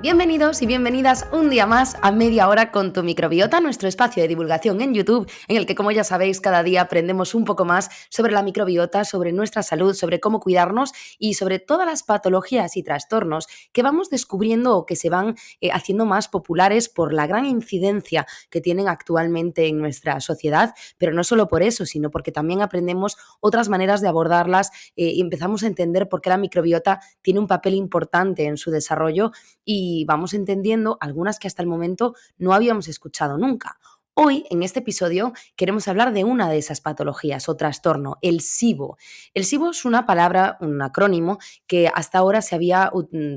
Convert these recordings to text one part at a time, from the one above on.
Bienvenidos y bienvenidas un día más a Media Hora con tu Microbiota, nuestro espacio de divulgación en YouTube, en el que, como ya sabéis, cada día aprendemos un poco más sobre la microbiota, sobre nuestra salud, sobre cómo cuidarnos y sobre todas las patologías y trastornos que vamos descubriendo o que se van haciendo más populares por la gran incidencia que tienen actualmente en nuestra sociedad, pero no solo por eso, sino porque también aprendemos otras maneras de abordarlas y empezamos a entender por qué la microbiota tiene un papel importante en su desarrollo y vamos entendiendo algunas que hasta el momento no habíamos escuchado nunca. Hoy, en este episodio, queremos hablar de una de esas patologías o trastorno, el SIBO. El SIBO es una palabra, un acrónimo, que hasta ahora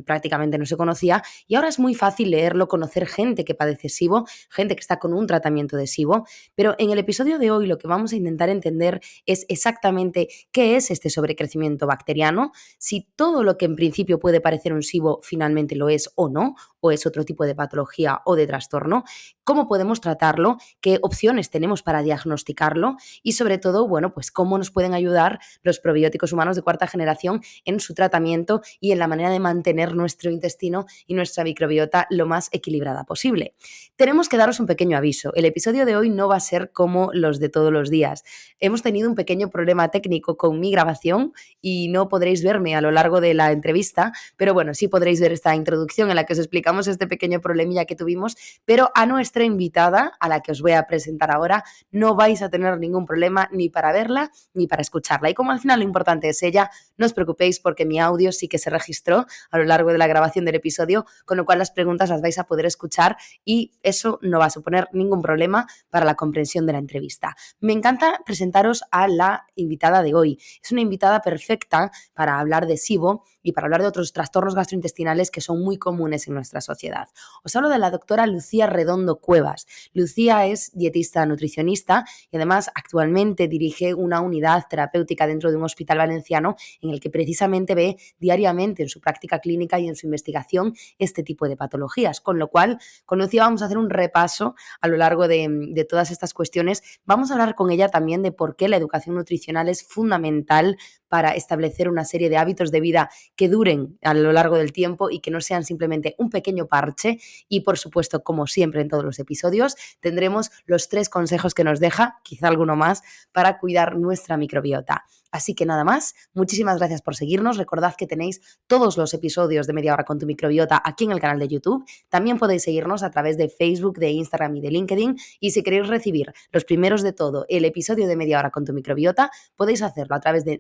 prácticamente no se conocía y ahora es muy fácil leerlo, conocer gente que padece SIBO, gente que está con un tratamiento de SIBO, pero en el episodio de hoy lo que vamos a intentar entender es exactamente qué es este sobrecrecimiento bacteriano, si todo lo que en principio puede parecer un SIBO finalmente lo es o no, o es otro tipo de patología o de trastorno, cómo podemos tratarlo, qué opciones tenemos para diagnosticarlo y sobre todo, bueno, pues cómo nos pueden ayudar los probióticos humanos de cuarta generación en su tratamiento y en la manera de mantener nuestro intestino y nuestra microbiota lo más equilibrada posible. Tenemos que daros un pequeño aviso. El episodio de hoy no va a ser como los de todos los días. Hemos tenido un pequeño problema técnico con mi grabación y no podréis verme a lo largo de la entrevista, pero bueno, sí podréis ver esta introducción en la que os explicamos este pequeño problemilla que tuvimos, pero a nuestra invitada, a la que os voy a presentar ahora, no vais a tener ningún problema ni para verla ni para escucharla. Y como al final lo importante es ella, no os preocupéis porque mi audio sí que se registró a lo largo de la grabación del episodio, con lo cual las preguntas las vais a poder escuchar y eso no va a suponer ningún problema para la comprensión de la entrevista. Me encanta presentaros a la invitada de hoy. Es una invitada perfecta para hablar de SIBO y para hablar de otros trastornos gastrointestinales que son muy comunes en nuestra sociedad. Os hablo de la doctora Lucía Redondo Cuevas. Lucía es dietista nutricionista y además actualmente dirige una unidad terapéutica dentro de un hospital valenciano en el que precisamente ve diariamente en su práctica clínica y en su investigación este tipo de patologías. Con lo cual, con Lucía vamos a hacer un repaso a lo largo de todas estas cuestiones. Vamos a hablar con ella también de por qué la educación nutricional es fundamental para establecer una serie de hábitos de vida que duren a lo largo del tiempo y que no sean simplemente un pequeño parche. Y por supuesto, como siempre en todos los episodios, tendremos los 3 consejos que nos deja, quizá alguno más, para cuidar nuestra microbiota. Así que nada más, muchísimas gracias por seguirnos. Recordad que tenéis todos los episodios de Media Hora con tu Microbiota aquí en el canal de YouTube. También podéis seguirnos a través de Facebook, de Instagram y de LinkedIn. Y si queréis recibir los primeros de todo el episodio de Media Hora con tu Microbiota, podéis hacerlo a través de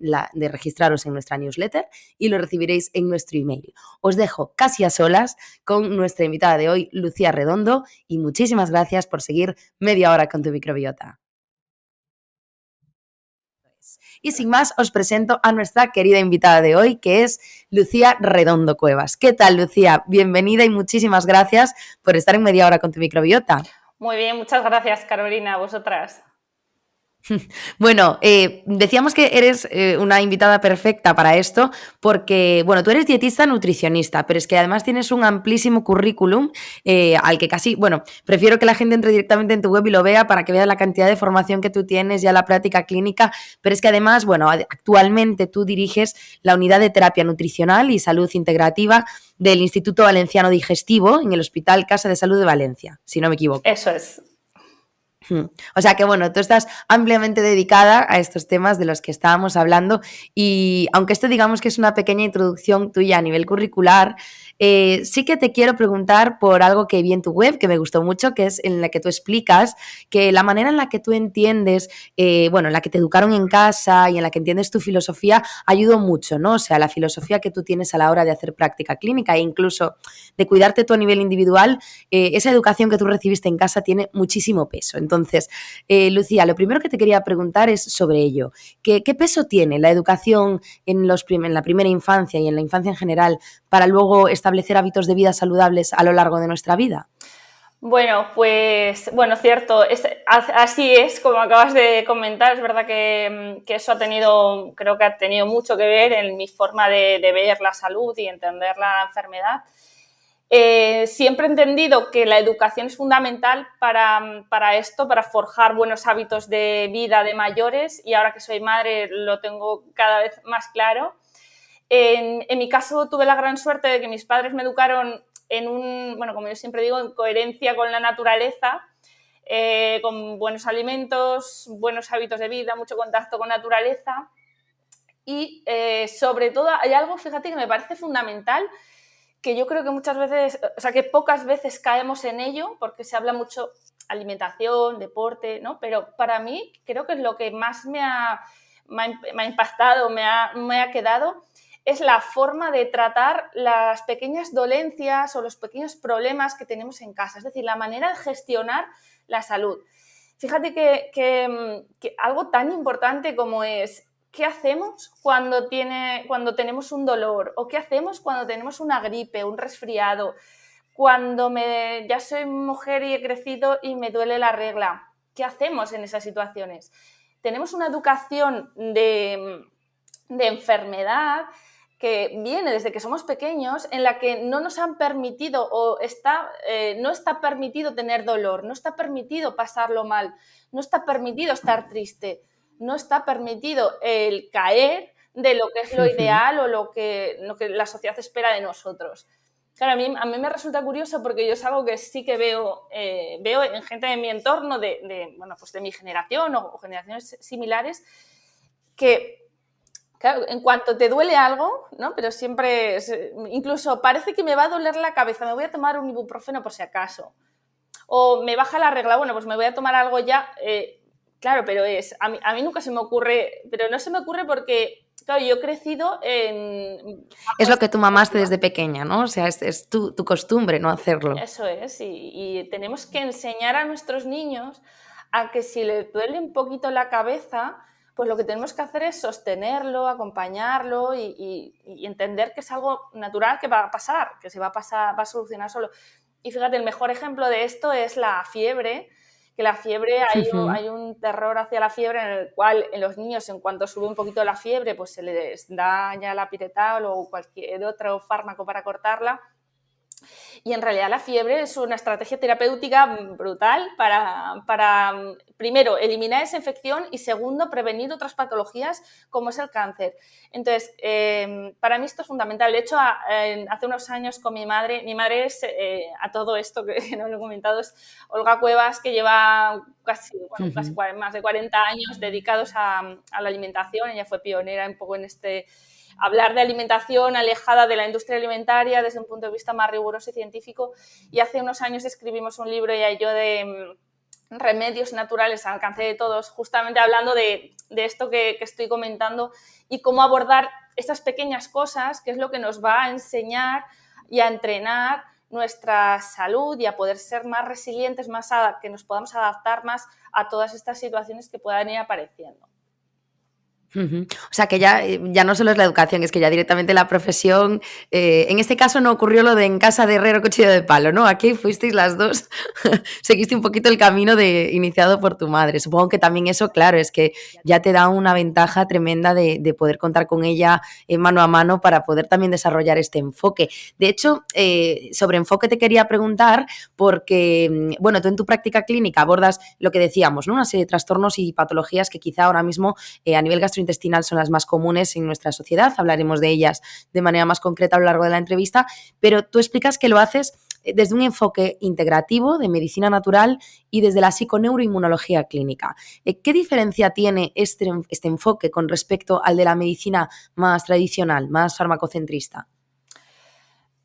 registraros en nuestra newsletter y lo recibiréis en nuestro email. Os dejo casi a solas con nuestra invitada de hoy, Lucía Redondo, y muchísimas gracias por seguir Media Hora con tu Microbiota. Y sin más, os presento a nuestra querida invitada de hoy, que es Lucía Redondo Cuevas. ¿Qué tal, Lucía? Bienvenida y muchísimas gracias por estar en Media Hora con tu Microbiota. Muy bien, muchas gracias, Carolina, a vosotras. Bueno, decíamos que eres una invitada perfecta para esto porque, bueno, tú eres dietista nutricionista, pero es que además tienes un amplísimo currículum al que casi, bueno, prefiero que la gente entre directamente en tu web y lo vea para que vea la cantidad de formación que tú tienes, ya la práctica clínica, pero es que además, bueno, actualmente tú diriges la unidad de terapia nutricional y salud integrativa del Instituto Valenciano Digestivo en el Hospital Casa de Salud de Valencia, si no me equivoco. Eso es. O sea que bueno, tú estás ampliamente dedicada a estos temas de los que estábamos hablando y aunque esto digamos que es una pequeña introducción tuya a nivel curricular, sí que te quiero preguntar por algo que vi en tu web que me gustó mucho, que es en la que tú explicas que la manera en la que tú entiendes, bueno, en la que te educaron en casa y en la que entiendes tu filosofía ayudó mucho, ¿no? O sea, la filosofía que tú tienes a la hora de hacer práctica clínica e incluso de cuidarte tú a nivel individual, esa educación que tú recibiste en casa tiene muchísimo peso. Entonces, Lucía, lo primero que te quería preguntar es sobre ello. ¿Qué peso tiene la educación en la primera infancia y en la infancia en general para luego establecer hábitos de vida saludables a lo largo de nuestra vida? Bueno, pues, cierto, así es, como acabas de comentar, es verdad que eso creo que ha tenido mucho que ver en mi forma de ver la salud y entender la enfermedad. Siempre he entendido que la educación es fundamental para esto, para forjar buenos hábitos de vida de mayores, y ahora que soy madre lo tengo cada vez más claro. En mi caso tuve la gran suerte de que mis padres me educaron bueno, como yo siempre digo, en coherencia con la naturaleza, con buenos alimentos, buenos hábitos de vida, mucho contacto con naturaleza y sobre todo hay algo, fíjate, que me parece fundamental, que yo creo que muchas veces, o sea, que pocas veces caemos en ello porque se habla mucho alimentación, deporte, ¿no? Pero para mí creo que es lo que más me ha impactado, me ha quedado, es la forma de tratar las pequeñas dolencias o los pequeños problemas que tenemos en casa, es decir, la manera de gestionar la salud. Fíjate que algo tan importante como es ¿qué hacemos cuando tenemos un dolor? ¿O qué hacemos cuando tenemos una gripe, un resfriado? Cuando ya soy mujer y he crecido y me duele la regla. ¿Qué hacemos en esas situaciones? Tenemos una educación de enfermedad que viene desde que somos pequeños, en la que no nos han permitido no está permitido tener dolor, no está permitido pasarlo mal, no está permitido estar triste, no está permitido el caer de lo que es lo ideal o lo que la sociedad espera de nosotros. Claro, a mí me resulta curioso porque yo es algo que sí que veo en gente de mi entorno, bueno, pues de mi generación o generaciones similares, que claro, en cuanto te duele algo, ¿no? Pero siempre, incluso parece que me va a doler la cabeza, me voy a tomar un ibuprofeno por si acaso. O me baja la regla, bueno, pues me voy a tomar algo ya. Claro, pero a mí nunca se me ocurre, pero no se me ocurre porque, claro, yo he crecido en... Es lo que tú mamaste desde pequeña, ¿no? O sea, es tu costumbre no hacerlo. Eso es, y tenemos que enseñar a nuestros niños a que si les duele un poquito la cabeza, pues lo que tenemos que hacer es sostenerlo, acompañarlo y entender que es algo natural que va a pasar, que se va a pasar, va a solucionar solo. Y fíjate, el mejor ejemplo de esto es la fiebre, que la fiebre, hay un terror hacia la fiebre en el cual en los niños, en cuanto sube un poquito la fiebre, pues se les da ya la piretal o cualquier otro fármaco para cortarla. Y en realidad la fiebre es una estrategia terapéutica brutal para primero, eliminar esa infección y segundo, prevenir otras patologías como es el cáncer. Entonces, para mí esto es fundamental. De hecho, hace unos años con mi madre es, a todo esto que no lo he comentado, es Olga Cuevas, que lleva casi más de 40 años dedicados a la alimentación. Ella fue pionera un poco en hablar de alimentación alejada de la industria alimentaria desde un punto de vista más riguroso y científico. Y hace unos años escribimos un libro, ella y yo, de remedios naturales al alcance de todos, justamente hablando de esto que estoy comentando y cómo abordar estas pequeñas cosas, que es lo que nos va a enseñar y a entrenar nuestra salud y a poder ser más resilientes, que nos podamos adaptar más a todas estas situaciones que puedan ir apareciendo. O sea, que ya no solo es la educación, es que ya directamente la profesión, en este caso no ocurrió lo de en casa de herrero cuchillo de palo, ¿no? Aquí fuisteis las dos, seguiste un poquito el camino iniciado por tu madre. Supongo que también eso, claro, es que ya te da una ventaja tremenda de poder contar con ella mano a mano para poder también desarrollar este enfoque. De hecho, sobre enfoque te quería preguntar porque, bueno, tú en tu práctica clínica abordas lo que decíamos, ¿no? Una serie de trastornos y patologías que quizá ahora mismo a nivel gastrointestinal son las más comunes en nuestra sociedad, hablaremos de ellas de manera más concreta a lo largo de la entrevista, pero tú explicas que lo haces desde un enfoque integrativo de medicina natural y desde la psiconeuroinmunología clínica. ¿Qué diferencia tiene este enfoque con respecto al de la medicina más tradicional, más farmacocentrista?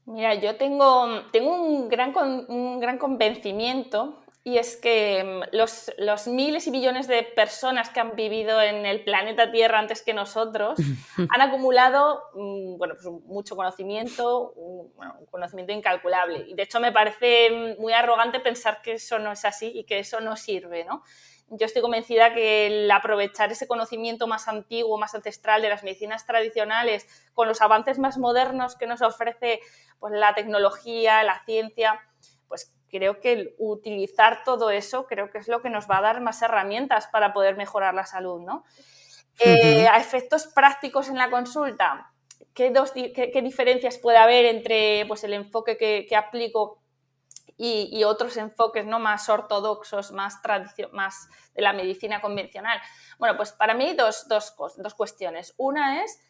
Mira, yo tengo un gran convencimiento y es que los miles y billones de personas que han vivido en el planeta Tierra antes que nosotros han acumulado bueno, pues mucho conocimiento, un conocimiento incalculable. Y de hecho me parece muy arrogante pensar que eso no es así y que eso no sirve, ¿no? Yo estoy convencida que el aprovechar ese conocimiento más antiguo, más ancestral de las medicinas tradicionales con los avances más modernos que nos ofrece pues, la tecnología, la ciencia, pues creo que el utilizar todo eso creo que es lo que nos va a dar más herramientas para poder mejorar la salud, ¿no? A efectos prácticos en la consulta, ¿qué diferencias puede haber entre pues, el enfoque que aplico y otros enfoques, ¿no? Más ortodoxos, más de la medicina convencional? Bueno, pues para mí dos cuestiones. Una es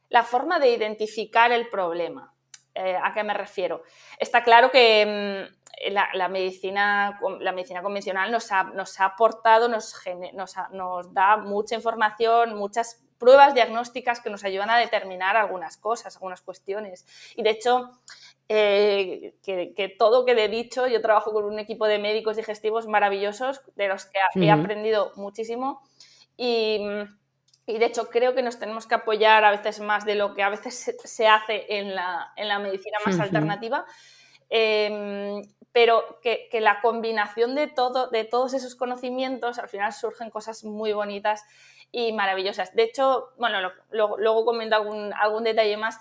la forma de identificar el problema. ¿A qué me refiero? Está claro que la medicina convencional nos ha aportado, nos da mucha información, muchas pruebas diagnósticas que nos ayudan a determinar algunas cosas, algunas cuestiones. Y de hecho, que todo quede dicho, yo trabajo con un equipo de médicos digestivos maravillosos, de los que he aprendido muchísimo y de hecho creo que nos tenemos que apoyar a veces más de lo que a veces se hace en la medicina más alternativa, pero que la combinación de todos esos conocimientos, al final surgen cosas muy bonitas y maravillosas. De hecho, bueno, luego comento algún detalle más.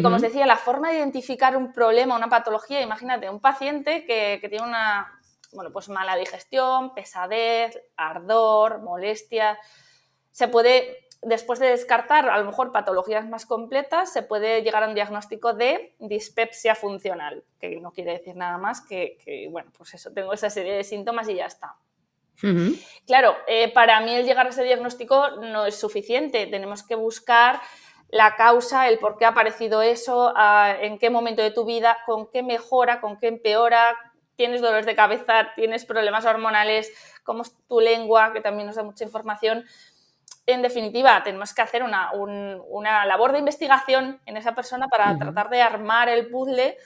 Como os decía, la forma de identificar un problema, una patología, imagínate, un paciente que tiene una mala digestión, pesadez, ardor, molestia. Se puede, después de descartar a lo mejor patologías más completas, se puede llegar a un diagnóstico de dispepsia funcional, que no quiere decir nada más que bueno, pues eso, tengo esa serie de síntomas y ya está. Claro, para mí el llegar a ese diagnóstico no es suficiente, tenemos que buscar la causa, el por qué ha aparecido eso, en qué momento de tu vida, con qué mejora, con qué empeora, tienes dolores de cabeza, tienes problemas hormonales, cómo es tu lengua, que también nos da mucha información. En definitiva, tenemos que hacer una labor de investigación en esa persona para tratar de armar el puzzle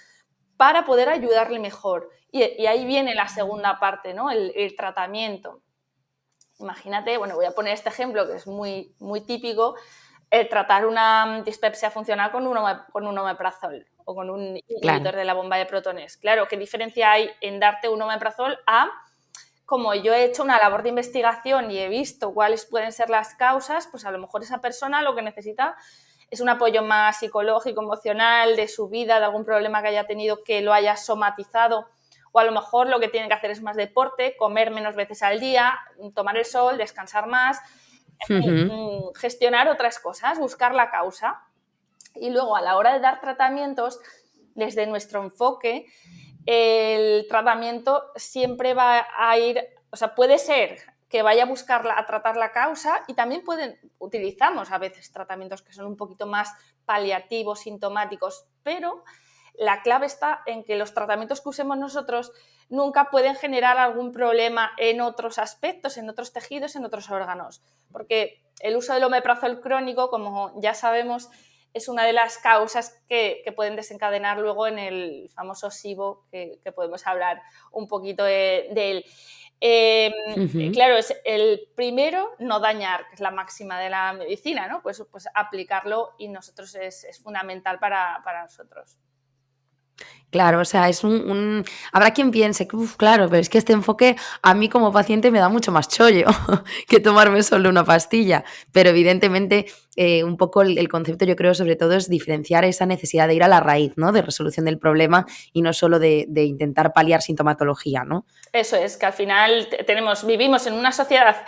para poder ayudarle mejor. Y ahí viene la segunda parte, ¿no? El tratamiento. Imagínate, bueno, voy a poner este ejemplo que es muy, muy típico, el tratar una dispepsia funcional con un omeprazol o con un inhibidor de la bomba de protones. Claro, ¿qué diferencia hay en darte un omeprazol a, como yo he hecho una labor de investigación y he visto cuáles pueden ser las causas, pues a lo mejor esa persona lo que necesita es un apoyo más psicológico, emocional, de su vida, de algún problema que haya tenido que lo haya somatizado, o a lo mejor lo que tiene que hacer es más deporte, comer menos veces al día, tomar el sol, descansar más, gestionar otras cosas, buscar la causa. Y luego, a la hora de dar tratamientos, desde nuestro enfoque, el tratamiento siempre va a ir, o sea, puede ser que vaya a tratar la causa y también utilizamos a veces tratamientos que son un poquito más paliativos, sintomáticos, pero la clave está en que los tratamientos que usemos nosotros nunca pueden generar algún problema en otros aspectos, en otros tejidos, en otros órganos, porque el uso del omeprazol crónico, como ya sabemos, es una de las causas que pueden desencadenar luego en el famoso SIBO, que podemos hablar un poquito de él. Claro, es el primero, no dañar, que es la máxima de la medicina, ¿no? Pues aplicarlo y nosotros es fundamental para nosotros. Claro, o sea, habrá quien piense que, claro, pero es que este enfoque a mí como paciente me da mucho más chollo que tomarme solo una pastilla, pero evidentemente un poco el concepto yo creo sobre todo es diferenciar esa necesidad de ir a la raíz, ¿no? De resolución del problema y no solo de intentar paliar sintomatología, ¿no? Eso es, que al final vivimos en una sociedad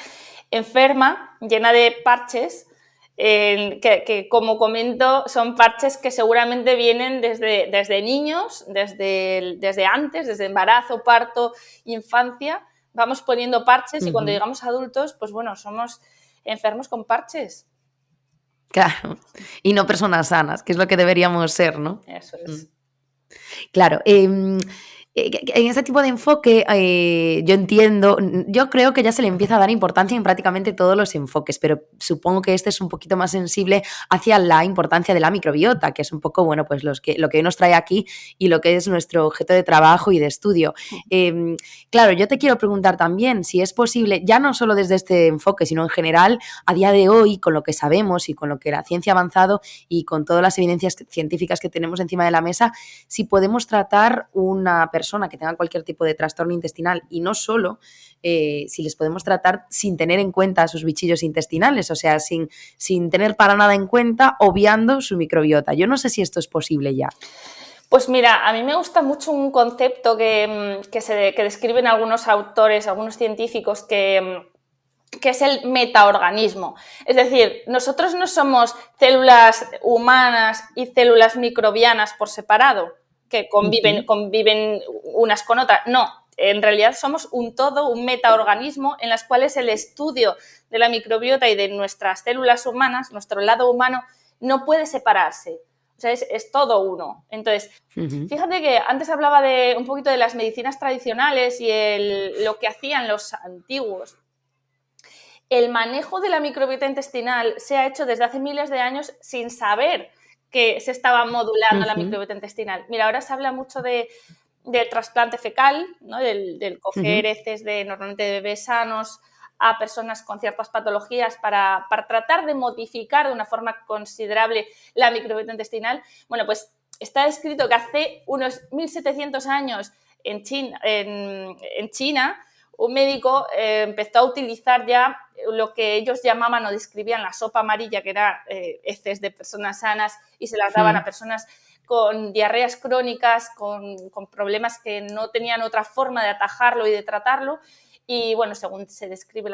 enferma, llena de parches, que como comento son parches que seguramente vienen desde niños, desde antes, desde embarazo, parto, infancia, vamos poniendo parches y cuando llegamos a adultos, pues bueno, somos enfermos con parches. Claro, y no personas sanas, que es lo que deberíamos ser, ¿no? Eso es. Claro, en ese tipo de enfoque yo entiendo, yo creo que ya se le empieza a dar importancia en prácticamente todos los enfoques, pero supongo que este es un poquito más sensible hacia la importancia de la microbiota, que es un poco, bueno, pues lo que hoy nos trae aquí y lo que es nuestro objeto de trabajo y de estudio. Claro, yo te quiero preguntar también si es posible, ya no solo desde este enfoque, sino en general, a día de hoy, con lo que sabemos y con lo que la ciencia ha avanzado y con todas las evidencias científicas que tenemos encima de la mesa, si podemos tratar una persona que tenga cualquier tipo de trastorno intestinal y no solo si les podemos tratar sin tener en cuenta sus bichillos intestinales, o sea, sin tener para nada en cuenta, obviando su microbiota. Yo no sé si esto es posible ya. Pues mira, a mí me gusta mucho un concepto que describen algunos autores, algunos científicos, que es el metaorganismo. Es decir, nosotros no somos células humanas y células microbianas por separado, que conviven unas con otras. No, en realidad somos un todo, un metaorganismo en las cuales el estudio de la microbiota y de nuestras células humanas, nuestro lado humano, no puede separarse. O sea, es todo uno. Entonces, Ujú. fíjate que antes hablaba de un poquito de las medicinas tradicionales y lo que hacían los antiguos. El manejo de la microbiota intestinal se ha hecho desde hace miles de años sin saber que se estaba modulando la Ujú. microbiota intestinal. Mira, ahora se habla mucho del trasplante fecal, ¿no? del coger Ujú. heces normalmente de bebés sanos a personas con ciertas patologías para tratar de modificar de una forma considerable la microbiota intestinal. Bueno, pues está escrito que hace unos 1700 años en China un médico empezó a utilizar ya lo que ellos llamaban o describían la sopa amarilla, que era heces de personas sanas, y se las daban a Mm. personas con diarreas crónicas, con problemas que no tenían otra forma de atajarlo y de tratarlo. Y bueno, según se describe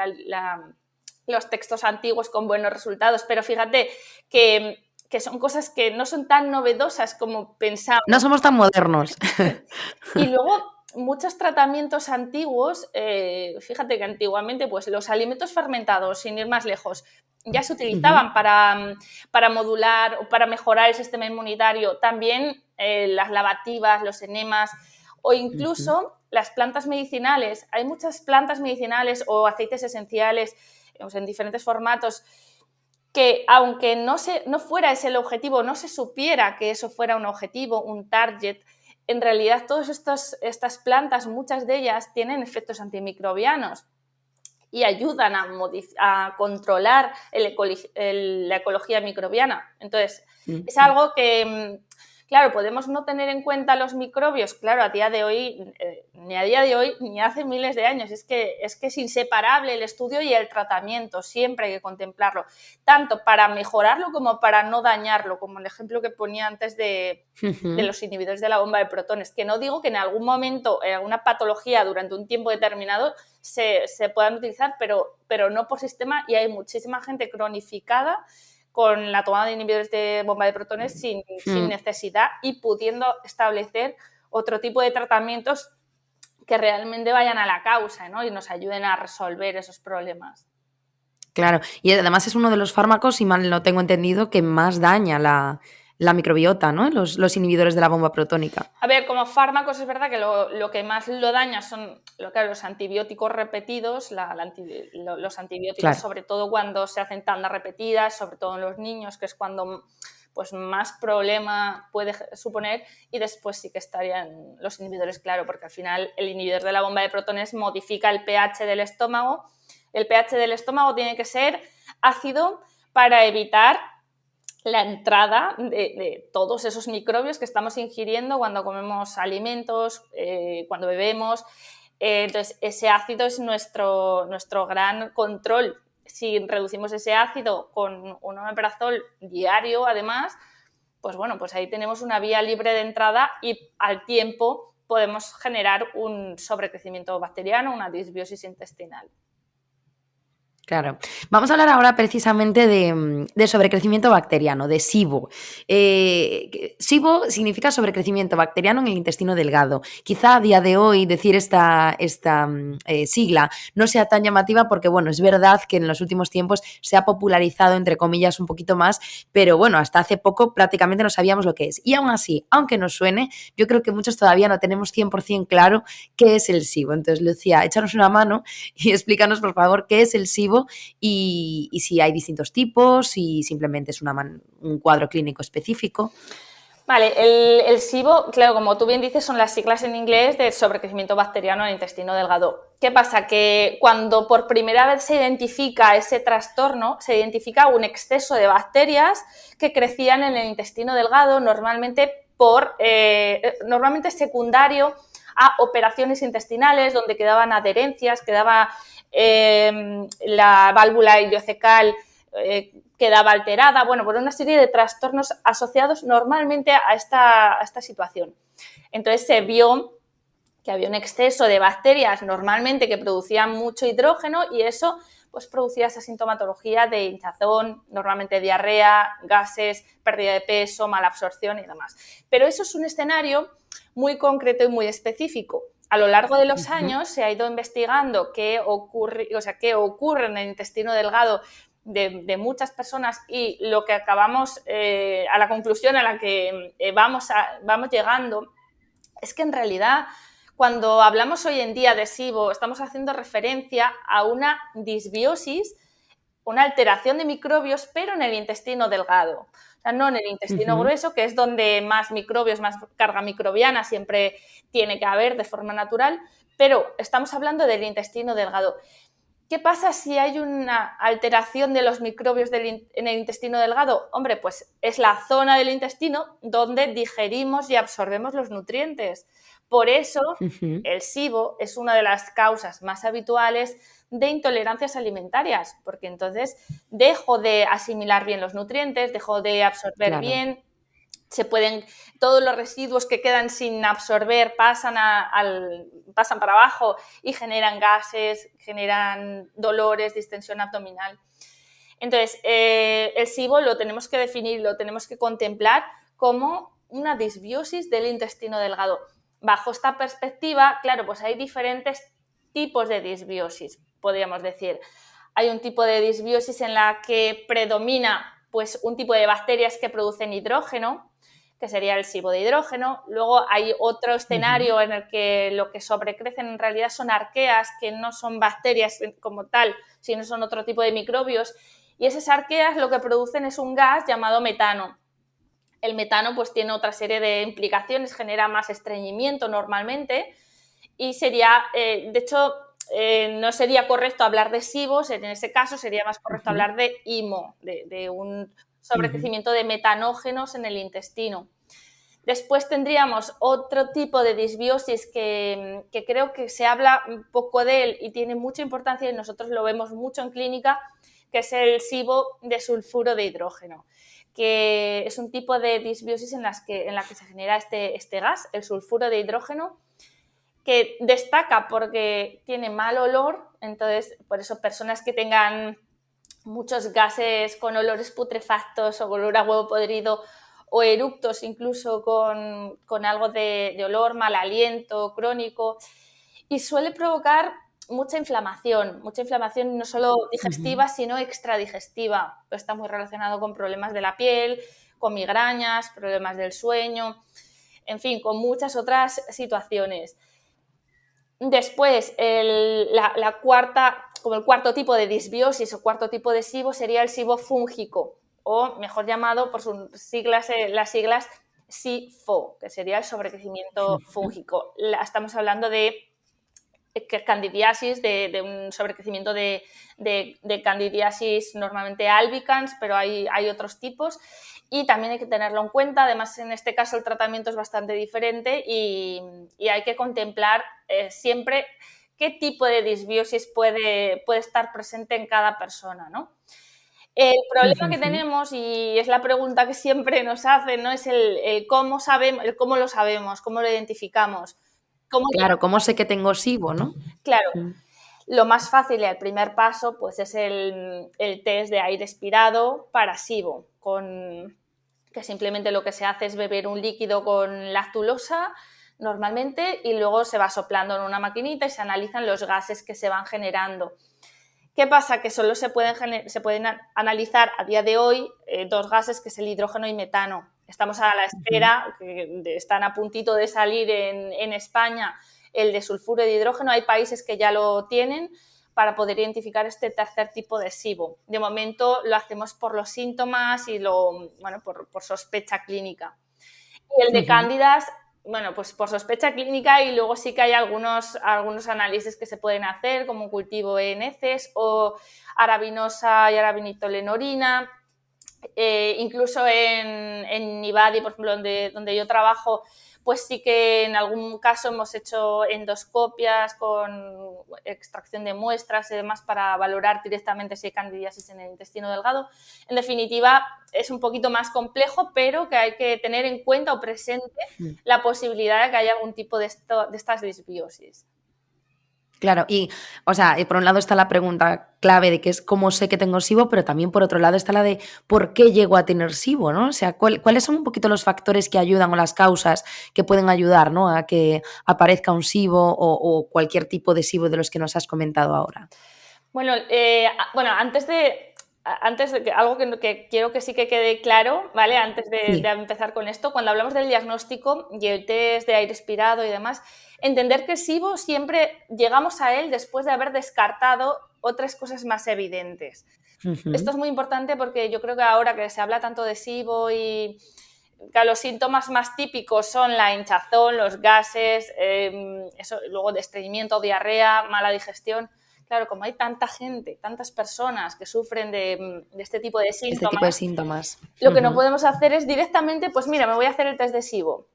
los textos antiguos, con buenos resultados. Pero fíjate que son cosas que no son tan novedosas como No pensamos. somos tan modernos. Y luego muchos tratamientos antiguos, fíjate que antiguamente pues los alimentos fermentados, sin ir más lejos, ya se Ujú. utilizaban para modular o para mejorar el sistema inmunitario. También las lavativas, los enemas o Ujú. incluso las plantas medicinales. Hay muchas plantas medicinales o aceites esenciales en diferentes formatos que aunque no fuera ese el objetivo, no se supiera que eso fuera un objetivo, un target, en realidad todas estas plantas, muchas de ellas tienen efectos antimicrobianos y ayudan a controlar la ecología microbiana. Entonces, es Ujú. algo que, claro, podemos no tener en cuenta los microbios, claro, a día de hoy, ni a día de hoy, ni hace miles de años. Es inseparable el estudio y el tratamiento, siempre hay que contemplarlo, tanto para mejorarlo como para no dañarlo, como el ejemplo que ponía antes de Ujú. los inhibidores de la bomba de protones, que no digo que en algún momento, en alguna patología durante un tiempo determinado, se puedan utilizar, pero no por sistema, y hay muchísima gente cronificada con la tomada de inhibidores de bomba de protones sin Mm. necesidad y pudiendo establecer otro tipo de tratamientos que realmente vayan a la causa, ¿no? Y nos ayuden a resolver esos problemas. Claro, y además es uno de los fármacos, si mal no tengo entendido, que más daña la microbiota, ¿no? Los inhibidores de la bomba protónica. A ver, como fármacos es verdad que lo que más lo daña son los antibióticos repetidos, los antibióticos Claro. sobre todo cuando se hacen tandas repetidas, sobre todo en los niños, que es cuando pues más problema puede suponer, y después sí que estarían los inhibidores, claro, porque al final el inhibidor de la bomba de protones modifica el pH del estómago. El pH del estómago tiene que ser ácido para evitar la entrada de todos esos microbios que estamos ingiriendo cuando comemos alimentos, cuando bebemos. Entonces, ese ácido es nuestro gran control. Si reducimos ese ácido con un omeprazol diario, además, pues bueno, pues ahí tenemos una vía libre de entrada y al tiempo podemos generar un sobrecrecimiento bacteriano, una disbiosis intestinal. Claro. Vamos a hablar ahora precisamente de sobrecrecimiento bacteriano, de SIBO. SIBO significa sobrecrecimiento bacteriano en el intestino delgado. Quizá a día de hoy decir esta sigla no sea tan llamativa porque, bueno, es verdad que en los últimos tiempos se ha popularizado, entre comillas, un poquito más, pero bueno, hasta hace poco prácticamente no sabíamos lo que es. Y aún así, aunque nos suene, yo creo que muchos todavía no tenemos 100% claro qué es el SIBO. Entonces, Lucía, échanos una mano y explícanos, por favor, qué es el SIBO y si hay distintos tipos, si simplemente es un cuadro clínico específico. Vale, el SIBO, claro, como tú bien dices, son las siglas en inglés de sobrecrecimiento bacteriano en el intestino delgado. ¿Qué pasa? Que cuando por primera vez se identifica ese trastorno, se identifica un exceso de bacterias que crecían en el intestino delgado, normalmente secundario a operaciones intestinales donde quedaban adherencias, quedaba la válvula ileocecal quedaba alterada, bueno, por una serie de trastornos asociados normalmente a esta situación. Entonces se vio que había un exceso de bacterias normalmente que producían mucho hidrógeno y eso pues producía esa sintomatología de hinchazón, normalmente diarrea, gases, pérdida de peso, mala absorción y demás. Pero eso es un escenario muy concreto y muy específico. A lo largo de los años se ha ido investigando qué ocurre en el intestino delgado de muchas personas, y lo que acabamos, a la conclusión a la que vamos llegando, es que en realidad cuando hablamos hoy en día de SIBO estamos haciendo referencia a una disbiosis, una alteración de microbios, pero en el intestino delgado. O sea, no en el intestino grueso, que es donde más microbios, más carga microbiana siempre tiene que haber de forma natural, pero estamos hablando del intestino delgado. ¿Qué pasa si hay una alteración de los microbios en el intestino delgado? Hombre, pues es la zona del intestino donde digerimos y absorbemos los nutrientes. Por eso, el SIBO es una de las causas más habituales de intolerancias alimentarias, porque entonces dejo de asimilar bien los nutrientes, dejo de absorber bien, todos los residuos que quedan sin absorber pasan para abajo y generan gases, generan dolores, distensión abdominal. Entonces, el SIBO lo tenemos que definir, lo tenemos que contemplar como una disbiosis del intestino delgado. Bajo esta perspectiva, claro, pues hay diferentes tipos de disbiosis, podríamos decir. Hay un tipo de disbiosis en la que predomina pues, un tipo de bacterias que producen hidrógeno, que sería el SIBO de hidrógeno. Luego hay otro escenario en el que lo que sobrecrecen en realidad son arqueas, que no son bacterias como tal, sino son otro tipo de microbios. Y esas arqueas lo que producen es un gas llamado metano. El metano pues tiene otra serie de implicaciones, genera más estreñimiento normalmente y sería, de hecho, no sería correcto hablar de SIBOs, en ese caso sería más correcto hablar de IMO, de un sobrecrecimiento de metanógenos en el intestino. Después tendríamos otro tipo de disbiosis que creo que se habla un poco de él y tiene mucha importancia y nosotros lo vemos mucho en clínica, que es el SIBO de sulfuro de hidrógeno, que es un tipo de disbiosis en la que se genera este gas, el sulfuro de hidrógeno, que destaca porque tiene mal olor. Entonces, por eso personas que tengan muchos gases con olores putrefactos o olor a huevo podrido o eructos incluso con algo de olor, mal aliento crónico, y suele provocar mucha inflamación no solo digestiva, sino extradigestiva. Está muy relacionado con problemas de la piel, con migrañas, problemas del sueño, en fin, con muchas otras situaciones. Después, la cuarta, como el cuarto tipo de disbiosis o cuarto tipo de SIBO sería el SIBO fúngico, o mejor llamado por sus siglas, las siglas SIFO, que sería el sobrecrecimiento fúngico. Estamos hablando de candidiasis, de un sobrecrecimiento de candidiasis normalmente albicans, pero hay otros tipos y también hay que tenerlo en cuenta. Además, en este caso el tratamiento es bastante diferente y hay que contemplar siempre qué tipo de disbiosis puede estar presente en cada persona, ¿no? El problema que tenemos, y es la pregunta que siempre nos hacen, ¿no? Es el cómo sabemos, el cómo lo sabemos, cómo lo identificamos. Claro, ¿cómo sé que tengo SIBO, no? Claro, lo más fácil y el primer paso pues es el test de aire expirado para SIBO, que simplemente lo que se hace es beber un líquido con lactulosa normalmente y luego se va soplando en una maquinita y se analizan los gases que se van generando. ¿Qué pasa? Que solo se pueden analizar a día de hoy dos gases, que es el hidrógeno y metano. Estamos a la espera, están a puntito de salir en España el de sulfuro de hidrógeno. Hay países que ya lo tienen para poder identificar este tercer tipo de SIBO. De momento lo hacemos por los síntomas y por sospecha clínica. Y el de cándidas, bueno, pues por sospecha clínica, y luego sí que hay algunos análisis que se pueden hacer, como cultivo en heces o arabinosa y arabinitolenorina. Incluso en Ivadi, por ejemplo, donde yo trabajo, pues sí que en algún caso hemos hecho endoscopias con extracción de muestras y demás para valorar directamente si hay candidiasis en el intestino delgado. En definitiva, es un poquito más complejo, pero que hay que tener en cuenta o presente la posibilidad de que haya algún tipo de estas disbiosis. Claro, y, o sea, por un lado está la pregunta clave de que es cómo sé que tengo SIBO, pero también por otro lado está la de por qué llego a tener SIBO, ¿no? O sea, ¿cuáles son un poquito los factores que ayudan o las causas que pueden ayudar, ¿no?, a que aparezca un SIBO o cualquier tipo de SIBO de los que nos has comentado ahora? Bueno, antes de antes de que algo que quiero que sí que quede claro, ¿vale? Antes de Sí. empezar con esto, cuando hablamos del diagnóstico y el test de aire expirado y demás, entender que el SIBO siempre llegamos a él después de haber descartado otras cosas más evidentes. Esto Ujú. es muy importante porque yo creo que ahora que se habla tanto de SIBO y que los síntomas más típicos son la hinchazón, los gases, eso, luego de estreñimiento, diarrea, mala digestión. Claro, como hay tanta gente, tantas personas que sufren de este tipo de Este tipo de síntomas, síntomas. lo que no Ujú. podemos hacer es directamente, pues mira, me voy a hacer el test de SIBO.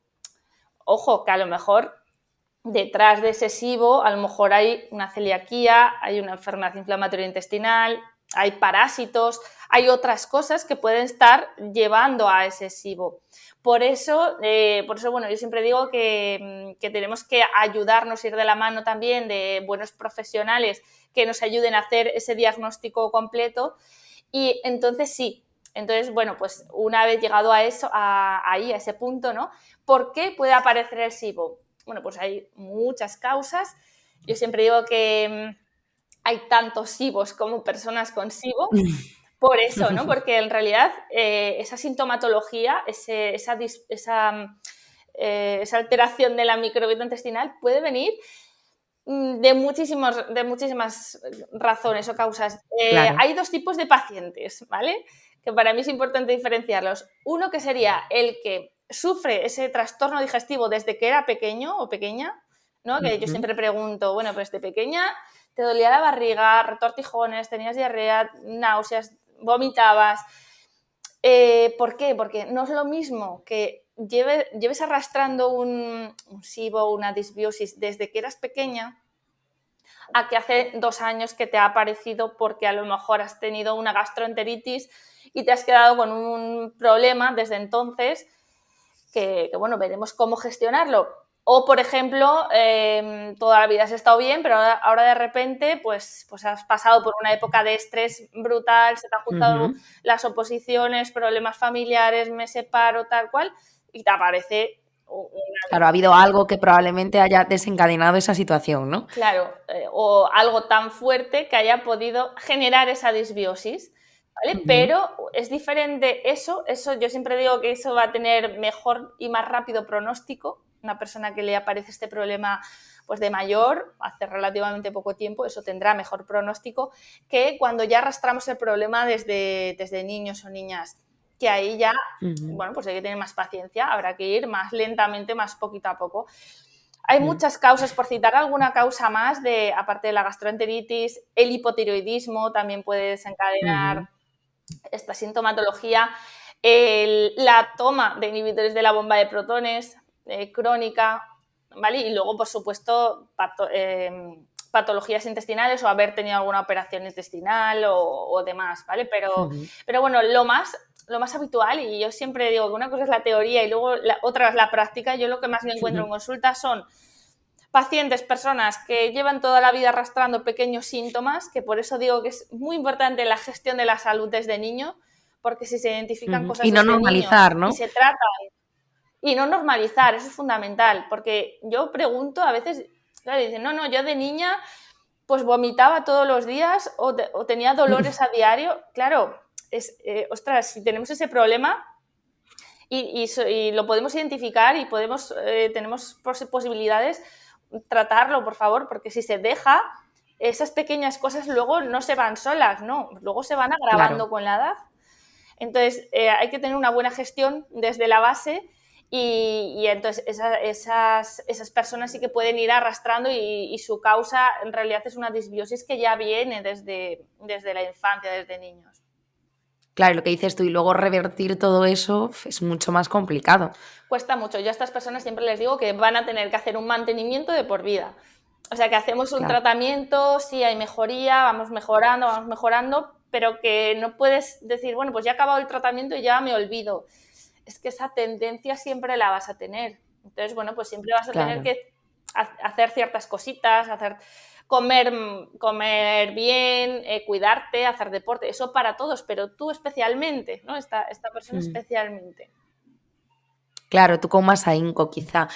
Ojo, que a lo mejor detrás de ese SIBO a lo mejor hay una celiaquía, hay una enfermedad inflamatoria intestinal, hay parásitos, hay otras cosas que pueden estar llevando a ese SIBO. Por eso, bueno, yo siempre digo que tenemos que ayudarnos, ir de la mano también de buenos profesionales que nos ayuden a hacer ese diagnóstico completo y entonces sí. Entonces, bueno, pues una vez llegado a eso, ahí, a ese punto, ¿no? ¿Por qué puede aparecer el SIBO? Bueno, pues hay muchas causas. Yo siempre digo que hay tantos SIBOs como personas con SIBO. Por eso, ¿no? Porque en realidad esa sintomatología, esa alteración de la microbiota intestinal puede venir de muchísimas razones o causas. Claro. Hay dos tipos de pacientes, ¿vale? Que para mí es importante diferenciarlos. Uno que sería el que sufre ese trastorno digestivo desde que era pequeño o pequeña, ¿no? Que yo Ujú. siempre pregunto, bueno, pues de pequeña te dolía la barriga, retortijones, tenías diarrea, náuseas, vomitabas. ¿Por qué? Porque no es lo mismo que lleves arrastrando un SIBO, una disbiosis desde que eras pequeña, a que hace 2 años que te ha aparecido porque a lo mejor has tenido una gastroenteritis y te has quedado con un problema desde entonces que bueno, veremos cómo gestionarlo. O, por ejemplo, toda la vida has estado bien, pero ahora de repente pues has pasado por una época de estrés brutal, se te han juntado Ujú. las oposiciones, problemas familiares, me separo, tal cual, y te aparece Claro, ha habido algo que probablemente haya desencadenado esa situación, ¿no? claro, o algo tan fuerte que haya podido generar esa disbiosis, ¿vale? Ujú. Pero es diferente eso yo siempre digo que eso va a tener mejor y más rápido pronóstico. Una persona que le aparece este problema pues de mayor, hace relativamente poco tiempo, eso tendrá mejor pronóstico que cuando ya arrastramos el problema desde niños o niñas, que ahí ya, Ujú. bueno, pues hay que tener más paciencia, habrá que ir más lentamente, más poquito a poco. Hay Mm. muchas causas, por citar alguna causa más, aparte de la gastroenteritis, el hipotiroidismo también puede desencadenar Ujú. esta sintomatología, la toma de inhibidores de la bomba de protones crónica, ¿vale? Y luego, por supuesto, patologías intestinales o haber tenido alguna operación intestinal o demás, ¿vale? Ujú. Pero bueno, lo más habitual, y yo siempre digo que una cosa es la teoría y luego otra es la práctica, yo lo que más me encuentro en Ujú. consulta son pacientes, personas que llevan toda la vida arrastrando pequeños síntomas, que por eso digo que es muy importante la gestión de la salud desde niño, porque si se identifican Ujú. cosas Y no desde niño normalizar, y ¿no? se tratan y no normalizar, eso es fundamental, porque yo pregunto a veces, claro, dicen, no, no, yo de niña pues vomitaba todos los días o tenía dolores a diario, claro, ostras, si tenemos ese problema y lo podemos identificar y tenemos posibilidades, tratarlo, por favor, porque si se deja, esas pequeñas cosas luego no se van solas, no, luego se van Claro. agravando con la edad. Entonces, hay que tener una buena gestión desde la base y entonces esas personas sí que pueden ir arrastrando y su causa en realidad es una disbiosis que ya viene desde la infancia, desde niños. Claro, lo que dices tú, y luego revertir todo eso es mucho más complicado. Cuesta mucho. Yo a estas personas siempre les digo que van a tener que hacer un mantenimiento de por vida. O sea, que hacemos un Claro. tratamiento, sí hay mejoría, vamos mejorando, pero que no puedes decir, bueno, pues ya he acabado el tratamiento y ya me olvido. Es que esa tendencia siempre la vas a tener. Entonces, bueno, pues siempre vas a tener Claro. que hacer ciertas cositas, comer bien, cuidarte, hacer deporte, eso para todos, pero tú especialmente, ¿no? Esta persona Mm. especialmente. Claro, tú con más ahínco quizá.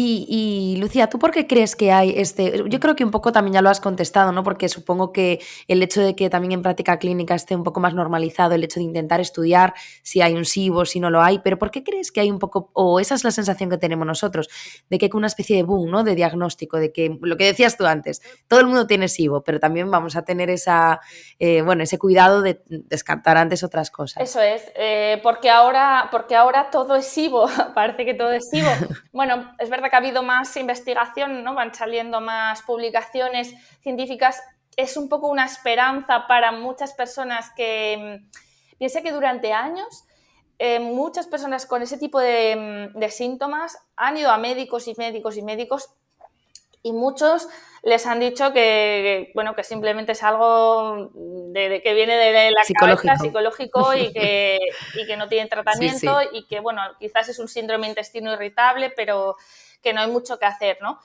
Y Lucía, ¿tú por qué crees que hay este? Yo creo que un poco también ya lo has contestado, ¿no? Porque supongo que el hecho de que también en práctica clínica esté un poco más normalizado el hecho de intentar estudiar si hay un SIBO, si no lo hay, pero ¿por qué crees que hay un poco, o esa es la sensación que tenemos nosotros, de que hay una especie de boom, ¿no? De diagnóstico, de que lo que decías tú antes, todo el mundo tiene SIBO, pero también vamos a tener bueno, ese cuidado de descartar antes otras cosas. Eso es, porque ahora todo es SIBO, parece que todo es SIBO. Bueno, es verdad que ha habido más investigación, ¿no? Van saliendo más publicaciones científicas. Es un poco una esperanza para muchas personas que piensa que durante años muchas personas con ese tipo de síntomas han ido a médicos y médicos y médicos y muchos les han dicho bueno, que simplemente es algo que viene de la cabeza, Psicológico. psicológico y que no tiene Sí, tratamiento sí. y que, bueno, quizás es un síndrome intestino irritable, pero que no hay mucho que hacer, ¿no?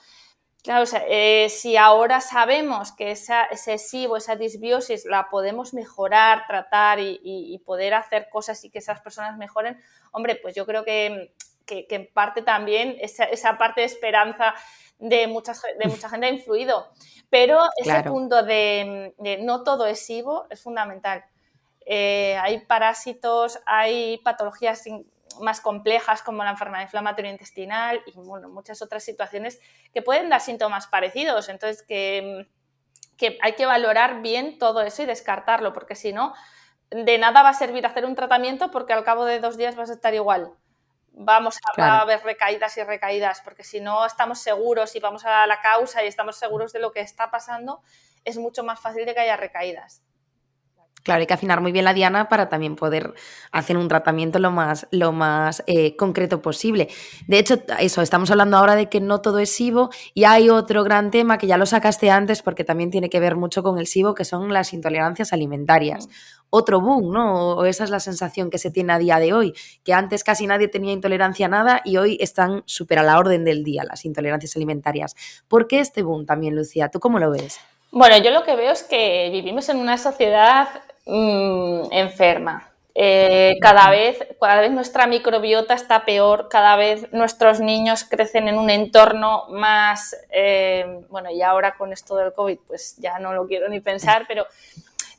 Claro, o sea, si ahora sabemos que ese SIBO, esa disbiosis, la podemos mejorar, tratar y poder hacer cosas y que esas personas mejoren, hombre, pues yo creo que en parte también esa parte de esperanza de mucha gente ha influido. Pero ese Claro. punto de no todo es SIBO es fundamental. Hay parásitos, hay patologías más complejas como la enfermedad inflamatoria intestinal y bueno, muchas otras situaciones que pueden dar síntomas parecidos. Entonces, que hay que valorar bien todo eso y descartarlo, porque si no, de nada va a servir hacer un tratamiento porque al cabo de 2 días vas a estar igual. Va a Claro. haber recaídas y recaídas, porque si no estamos seguros y vamos a la causa y estamos seguros de lo que está pasando, es mucho más fácil de que haya recaídas. Claro, hay que afinar muy bien la diana para también poder hacer un tratamiento lo más concreto posible. De hecho, eso, estamos hablando ahora de que no todo es SIBO y hay otro gran tema que ya lo sacaste antes porque también tiene que ver mucho con el SIBO, que son las intolerancias alimentarias. Otro boom, ¿no? O esa es la sensación que se tiene a día de hoy, que antes casi nadie tenía intolerancia a nada y hoy están súper a la orden del día las intolerancias alimentarias. ¿Por qué este boom también, Lucía? ¿Tú cómo lo ves? Bueno, yo lo que veo es que vivimos en una sociedad enferma. Cada vez nuestra microbiota está peor, cada vez nuestros niños crecen en un entorno más, bueno, y ahora con esto del COVID, pues ya no lo quiero ni pensar, pero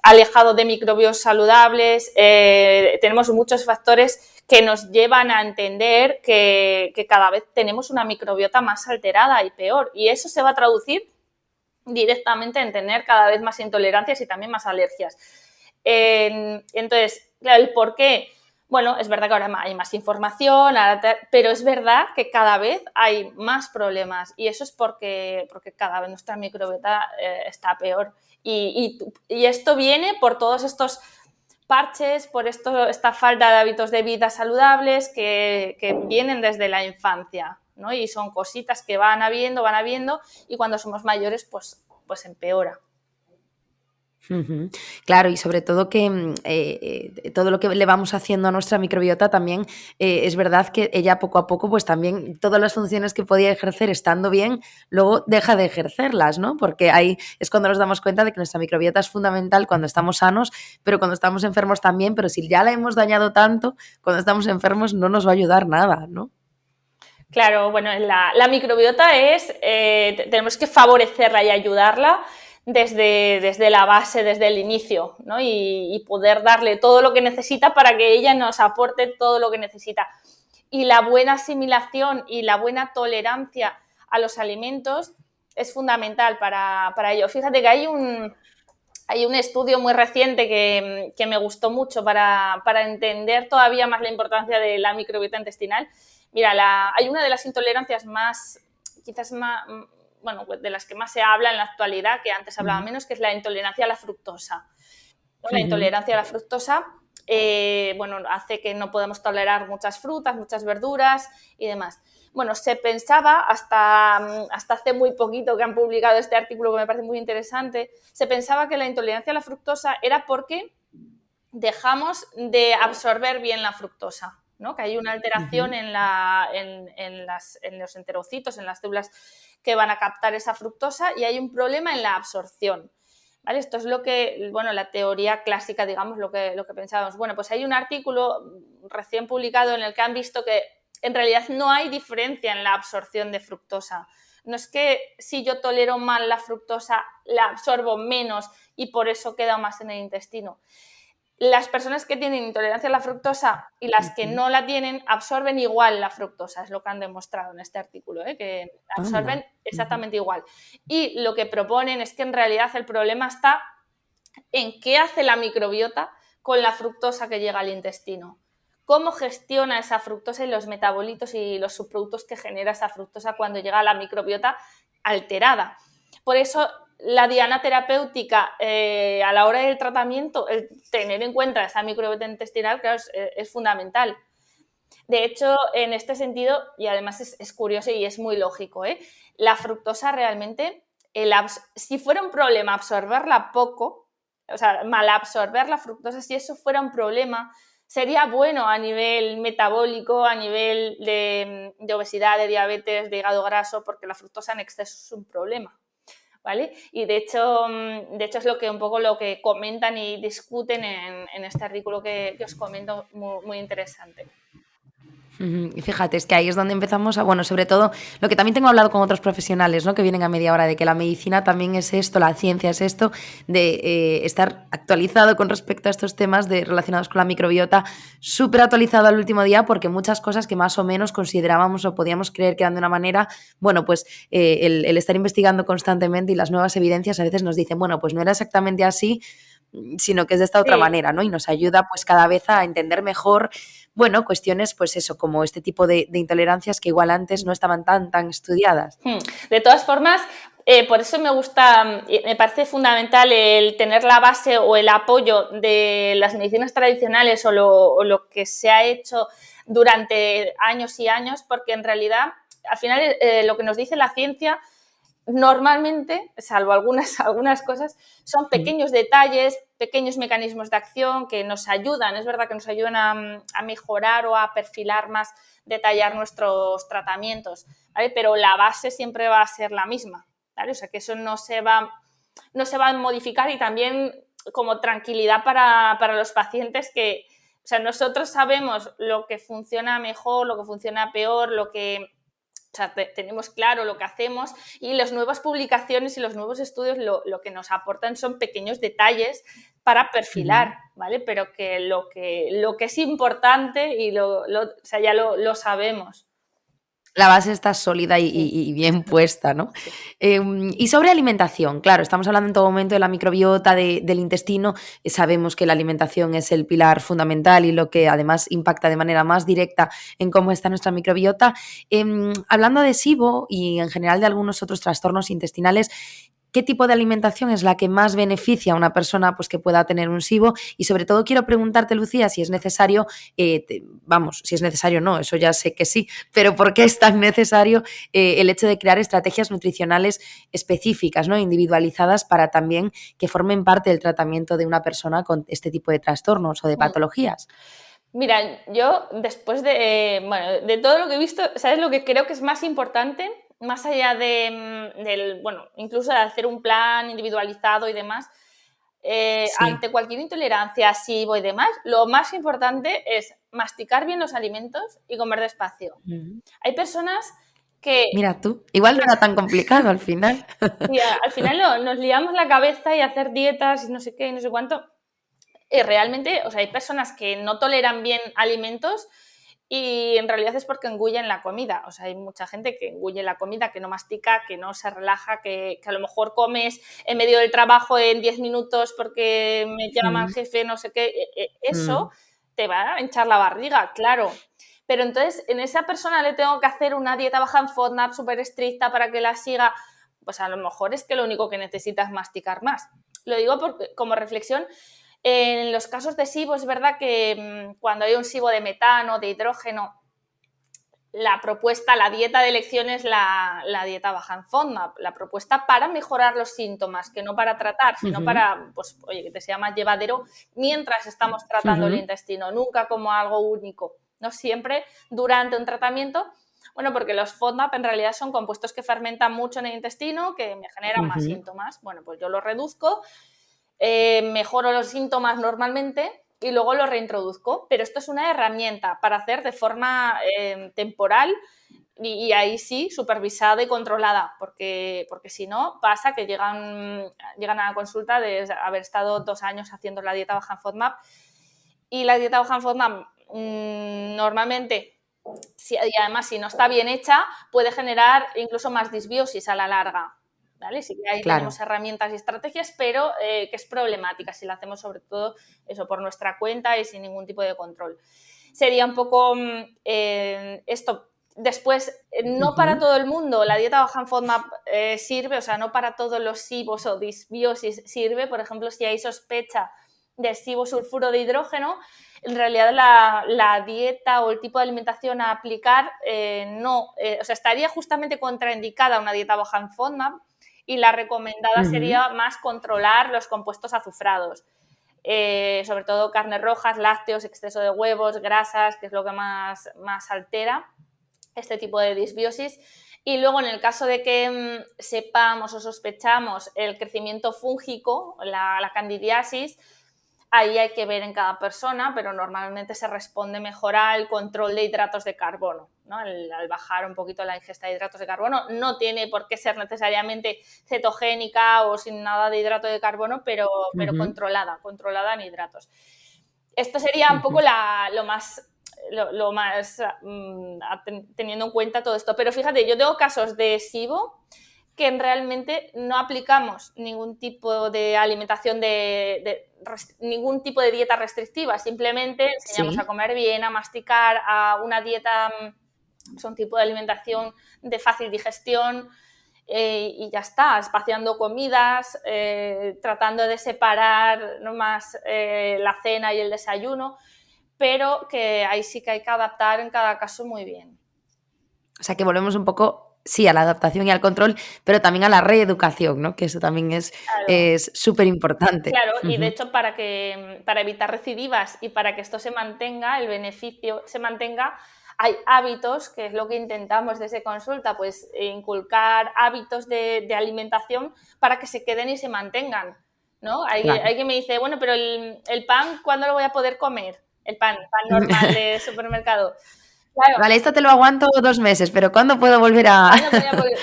alejado de microbios saludables. Tenemos muchos factores que nos llevan a entender que cada vez tenemos una microbiota más alterada y peor. Y eso se va a traducir directamente en tener cada vez más intolerancias y también más alergias. Entonces, claro, el por qué. Bueno, es verdad que ahora hay más información, pero es verdad que cada vez hay más problemas y eso es porque cada vez nuestra microbiota está peor. Y esto viene por todos estos parches, por esta falta de hábitos de vida saludables que vienen desde la infancia, ¿no? Y son cositas que van habiendo y cuando somos mayores pues empeora. Ujú. Claro, y sobre todo que todo lo que le vamos haciendo a nuestra microbiota también es verdad que ella poco a poco, pues también todas las funciones que podía ejercer estando bien, luego deja de ejercerlas, ¿no? Porque ahí es cuando nos damos cuenta de que nuestra microbiota es fundamental cuando estamos sanos, pero cuando estamos enfermos también, pero si ya la hemos dañado tanto, cuando estamos enfermos no nos va a ayudar nada, ¿no? Claro, bueno, la microbiota tenemos que favorecerla y ayudarla desde la base, desde el inicio, ¿no? Y poder darle todo lo que necesita para que ella nos aporte todo lo que necesita. Y la buena asimilación y la buena tolerancia a los alimentos es fundamental para ello. Fíjate que hay un estudio muy reciente que me gustó mucho para entender todavía más la importancia de la microbiota intestinal. Mira, hay una de las intolerancias quizás más, bueno, de las que más se habla en la actualidad, que antes hablaba Ujú. menos, que es la intolerancia a la fructosa. ¿No? La Ujú. intolerancia a la fructosa, bueno, hace que no podamos tolerar muchas frutas, muchas verduras y demás. Bueno, se pensaba hasta hace muy poquito que han publicado este artículo que me parece muy interesante, se pensaba que la intolerancia a la fructosa era porque dejamos de absorber bien la fructosa, ¿no? Que hay una alteración Ujú. en los enterocitos, en las células que van a captar esa fructosa y hay un problema en la absorción. ¿Vale? Esto es bueno, la teoría clásica, digamos, lo que pensábamos. Bueno, pues hay un artículo recién publicado en el que han visto que en realidad no hay diferencia en la absorción de fructosa. No es que si yo tolero mal la fructosa, la absorbo menos y por eso queda más en el intestino. Las personas que tienen intolerancia a la fructosa y las que no la tienen absorben igual la fructosa, es lo que han demostrado en este artículo, que absorben Anda. exactamente igual. Y lo que proponen es que en realidad el problema está en qué hace la microbiota con la fructosa que llega al intestino. Cómo gestiona esa fructosa y los metabolitos y los subproductos que genera esa fructosa cuando llega a la microbiota alterada. Por eso la diana terapéutica a la hora del tratamiento, el tener en cuenta esa microbiota intestinal, claro, es fundamental. De hecho, en este sentido, y además es curioso y es muy lógico, la fructosa realmente, si fuera un problema absorberla poco, o sea, mal absorber la fructosa, si eso fuera un problema, sería bueno a nivel metabólico, a nivel de obesidad, de diabetes, de hígado graso, porque la fructosa en exceso es un problema, ¿vale? Y de hecho es lo que un poco lo que comentan y discuten en este artículo que os comento, muy, muy interesante. Y fíjate, es que ahí es donde empezamos a, bueno, sobre todo, lo que también tengo hablado con otros profesionales, ¿no? Que vienen a media hora, de que la medicina también es esto, la ciencia es esto, de estar actualizado con respecto a estos temas relacionados con la microbiota, súper actualizado al último día, porque muchas cosas que más o menos considerábamos o podíamos creer que eran de una manera, bueno, pues el estar investigando constantemente y las nuevas evidencias a veces nos dicen, bueno, pues no era exactamente así, sino que es de esta otra Sí. manera, ¿no? Y nos ayuda pues cada vez a entender mejor, bueno, cuestiones pues eso, como este tipo de intolerancias que igual antes no estaban tan estudiadas. De todas formas, por eso me gusta, me parece fundamental el tener la base o el apoyo de las medicinas tradicionales o lo que se ha hecho durante años y años, porque en realidad, al final, lo que nos dice la ciencia normalmente, salvo algunas cosas, son pequeños detalles, pequeños mecanismos de acción que nos ayudan, es verdad que nos ayudan a mejorar o a perfilar más, detallar nuestros tratamientos, ¿vale? Pero la base siempre va a ser la misma, ¿vale? O sea, que eso no se va a modificar, y también como tranquilidad para los pacientes que, o sea, nosotros sabemos lo que funciona mejor, lo que funciona peor, o sea, tenemos claro lo que hacemos, y las nuevas publicaciones y los nuevos estudios lo que nos aportan son pequeños detalles para perfilar, ¿vale? Pero que lo que es importante o sea, ya lo sabemos. La base está sólida Sí, y bien puesta, ¿no? sí. Y sobre alimentación, claro, estamos hablando en todo momento de la microbiota, del intestino, sabemos que la alimentación es el pilar fundamental y lo que además impacta de manera más directa en cómo está nuestra microbiota. Hablando de SIBO y en general de algunos otros trastornos intestinales, ¿qué tipo de alimentación es la que más beneficia a una persona pues, que pueda tener un SIBO? Y sobre todo quiero preguntarte, Lucía, si es necesario, si es necesario no, eso ya sé que sí, pero ¿por qué es tan necesario el hecho de crear estrategias nutricionales específicas, ¿no? Individualizadas para también que formen parte del tratamiento de una persona con este tipo de trastornos o de patologías? Mira, yo después de todo lo que he visto, ¿sabes lo que creo que es más importante? Más allá bueno, incluso de hacer un plan individualizado y demás, Sí. ante cualquier intolerancia, SIBO y demás, lo más importante es masticar bien los alimentos y comer despacio. Ujú. Hay personas que, Mira tú, igual no era tan complicado al final. sí, al final nos liamos la cabeza y hacer dietas y no sé qué y no sé cuánto. Realmente, o sea, hay personas que no toleran bien alimentos y en realidad es porque engullen la comida. O sea, hay mucha gente que engulle la comida, que no mastica, que no se relaja, que a lo mejor comes en medio del trabajo en 10 minutos porque me llama el Mm, jefe, no sé qué. Eso mm, te va a hinchar la barriga, claro. Pero entonces, en esa persona le tengo que hacer una dieta baja en FODMAP súper estricta para que la siga. Pues a lo mejor es que lo único que necesita es masticar más. Lo digo como reflexión. En los casos de SIBO es verdad que cuando hay un SIBO de metano, de hidrógeno, la propuesta, la dieta de elección es la dieta baja en FODMAP, la propuesta para mejorar los síntomas, que no para tratar, sino ujú, para, pues, oye, que te sea más llevadero mientras estamos tratando el ujú, intestino, nunca como algo único, no siempre durante un tratamiento. Bueno, porque los FODMAP en realidad son compuestos que fermentan mucho en el intestino, que me generan más ujú. síntomas. Bueno, pues yo los reduzco, mejoro los síntomas normalmente y luego lo reintroduzco. Pero esto es una herramienta para hacer de forma temporal y ahí sí, supervisada y controlada, porque si no, pasa que llegan a la consulta de haber estado 2 años haciendo la dieta baja en FODMAP, y la dieta baja en FODMAP normalmente, y además si no está bien hecha, puede generar incluso más disbiosis a la larga. ¿Vale? Sí que ahí tenemos herramientas y estrategias, pero que es problemática si la hacemos sobre todo eso por nuestra cuenta y sin ningún tipo de control. Sería un poco esto. Después, no para todo el mundo la dieta baja en FODMAP sirve, o sea, no para todos los SIBOs o disbiosis sirve. Por ejemplo, si hay sospecha de SIBO sulfuro de hidrógeno, en realidad la dieta o el tipo de alimentación a aplicar estaría justamente contraindicada una dieta baja en FODMAP, y la recomendada sería más controlar los compuestos azufrados. Sobre todo carnes rojas, lácteos, exceso de huevos, grasas, que es lo que más altera este tipo de disbiosis. Y luego, en el caso de que sepamos o sospechamos el crecimiento fúngico, la candidiasis, ahí hay que ver en cada persona, pero normalmente se responde mejor al control de hidratos de carbono, ¿no? Al bajar un poquito la ingesta de hidratos de carbono. No tiene por qué ser necesariamente cetogénica o sin nada de hidrato de carbono, pero controlada en hidratos. Esto sería un poco lo más teniendo en cuenta todo esto. Pero fíjate, yo tengo casos de SIBO que realmente no aplicamos ningún tipo de alimentación, ningún tipo de dieta restrictiva, simplemente enseñamos a comer bien, a masticar, a una dieta, un tipo de alimentación de fácil digestión, y ya está, espaciando comidas, tratando de separar más la cena y el desayuno, pero que ahí sí que hay que adaptar en cada caso muy bien. O sea, que volvemos un poco, sí, a la adaptación y al control, pero también a la reeducación, ¿no? Que eso también es súper importante. Claro, y de hecho para evitar recidivas y para que esto se mantenga, el beneficio se mantenga, hay hábitos, que es lo que intentamos desde consulta, pues inculcar hábitos de alimentación para que se queden y se mantengan, ¿no? Hay quien me dice, bueno, pero el pan, ¿cuándo lo voy a poder comer? El pan normal de supermercado. Claro. Vale, esto te lo aguanto 2 meses, pero ¿cuándo puedo volver a...?